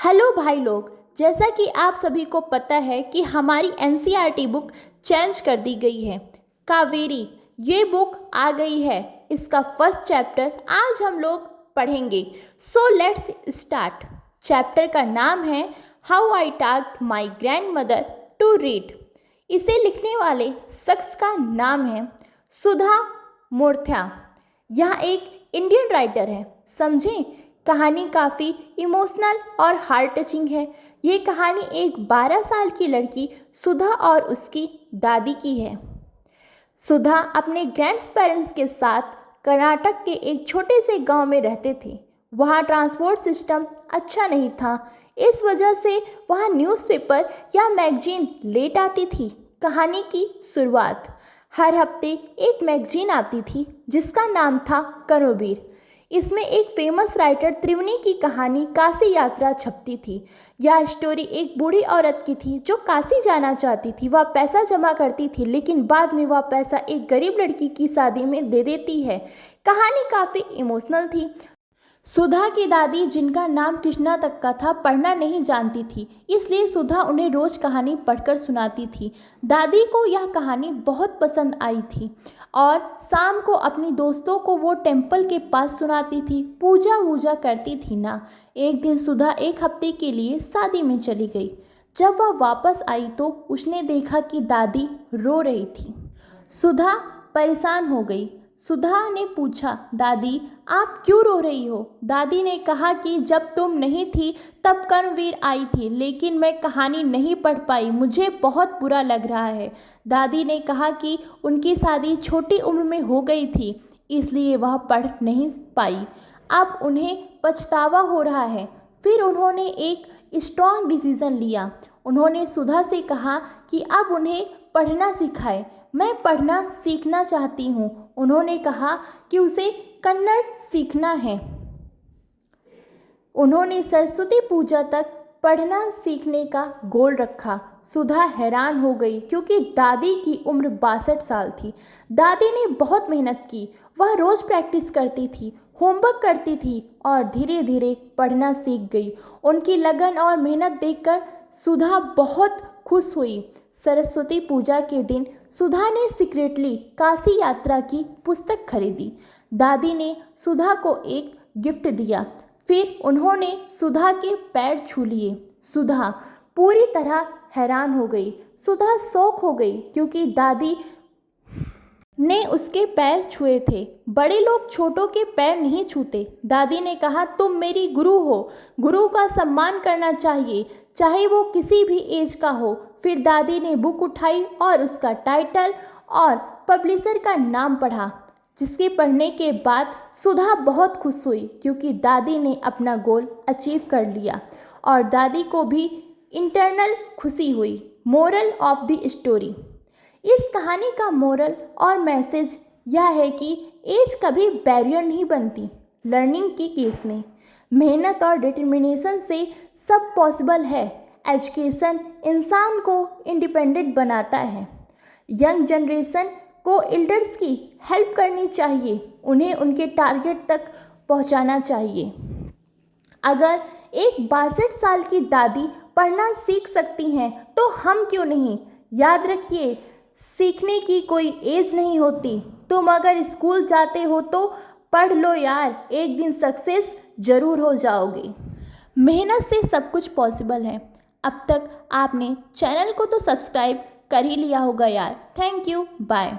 Hello भाई लोग, जैसा कि आप सभी को पता है कि हमारी एनसीईआरटी बुक चेंज कर दी गई है। कावेरी ये बुक आ गई है। इसका फर्स्ट चैप्टर आज हम लोग पढ़ेंगे। So let's start. चैप्टर का नाम है how I taught my grandmother to read. इसे लिखने वाले शख्स का नाम है सुधा मूर्त्या। यह एक इंडियन राइटर है। समझें, कहानी काफ़ी इमोशनल और हार्ट टचिंग है। ये कहानी एक 12 साल की लड़की सुधा और उसकी दादी की है। सुधा अपने ग्रैंड पेरेंट्स के साथ कर्नाटक के एक छोटे से गांव में रहते थे। वहाँ ट्रांसपोर्ट सिस्टम अच्छा नहीं था। इस वजह से वहाँ न्यूज़पेपर या मैगजीन लेट आती थी। कहानी की शुरुआत हर हफ्ते एक मैगजीन आती थी जिसका नाम था कर्मवीर। इसमें एक फेमस राइटर त्रिवेणी की कहानी काशी यात्रा छपती थी। यह स्टोरी एक बूढ़ी औरत की थी जो काशी जाना चाहती थी। वह पैसा जमा करती थी, लेकिन बाद में वह पैसा एक गरीब लड़की की शादी में दे देती है। कहानी काफ़ी इमोशनल थी। सुधा की दादी, जिनका नाम कृष्णा तक का था, पढ़ना नहीं जानती थी, इसलिए सुधा उन्हें रोज़ कहानी पढ़कर सुनाती थी। दादी को यह कहानी बहुत पसंद आई थी और शाम को अपनी दोस्तों को वो टेम्पल के पास सुनाती थी। पूजा वूजा करती थी ना। एक दिन सुधा एक हफ्ते के लिए शादी में चली गई। जब वह वापस आई तो उसने देखा कि दादी रो रही थी। सुधा परेशान हो गई। सुधा ने पूछा, दादी आप क्यों रो रही हो? दादी ने कहा कि जब तुम नहीं थी तब कर्मवीर आई थी, लेकिन मैं कहानी नहीं पढ़ पाई। मुझे बहुत बुरा लग रहा है। दादी ने कहा कि उनकी शादी छोटी उम्र में हो गई थी, इसलिए वह पढ़ नहीं पाई। अब उन्हें पछतावा हो रहा है। फिर उन्होंने एक स्ट्रॉन्ग डिसीज़न लिया। उन्होंने सुधा से कहा कि अब उन्हें पढ़ना सिखाए। मैं पढ़ना सीखना चाहती हूँ। उन्होंने कहा कि उसे कन्नड़ सीखना है। उन्होंने सरस्वती पूजा तक पढ़ना सीखने का गोल रखा। सुधा हैरान हो गई क्योंकि दादी की उम्र 62 साल थी। दादी ने बहुत मेहनत की। वह रोज़ प्रैक्टिस करती थी, होमवर्क करती थी और धीरे धीरे पढ़ना सीख गई। उनकी लगन और मेहनत देखकर सुधा बहुत खुश हुई। सरस्वती पूजा के दिन सुधा ने सीक्रेटली काशी यात्रा की पुस्तक खरीदी। दादी ने सुधा को एक गिफ्ट दिया। फिर उन्होंने सुधा के पैर छू लिए। सुधा पूरी तरह हैरान हो गई। सुधा शॉक हो गई क्योंकि दादी ने उसके पैर छुए थे। बड़े लोग छोटों के पैर नहीं छूते। दादी ने कहा, तुम मेरी गुरु हो। गुरु का सम्मान करना चाहिए, चाहे वो किसी भी एज का हो। फिर दादी ने बुक उठाई और उसका टाइटल और पब्लिशर का नाम पढ़ा, जिसके पढ़ने के बाद सुधा बहुत खुश हुई क्योंकि दादी ने अपना गोल अचीव कर लिया और दादी को भी इंटरनल खुशी हुई। Moral of the story. इस कहानी का मोरल और मैसेज यह है कि एज कभी बैरियर नहीं बनती। लर्निंग के केस में मेहनत और डिटर्मिनेशन से सब पॉसिबल है। एजुकेशन इंसान को इंडिपेंडेंट बनाता है। यंग जनरेशन को एल्डर्स की हेल्प करनी चाहिए, उन्हें उनके टारगेट तक पहुंचाना चाहिए। अगर एक 62 साल की दादी पढ़ना सीख सकती हैं तो हम क्यों नहीं? याद रखिए, सीखने की कोई एज नहीं होती। तुम अगर स्कूल जाते हो तो पढ़ लो यार, एक दिन सक्सेस ज़रूर हो जाओगे। मेहनत से सब कुछ पॉसिबल है। अब तक आपने चैनल को तो सब्सक्राइब कर ही लिया होगा यार। Thank you, bye.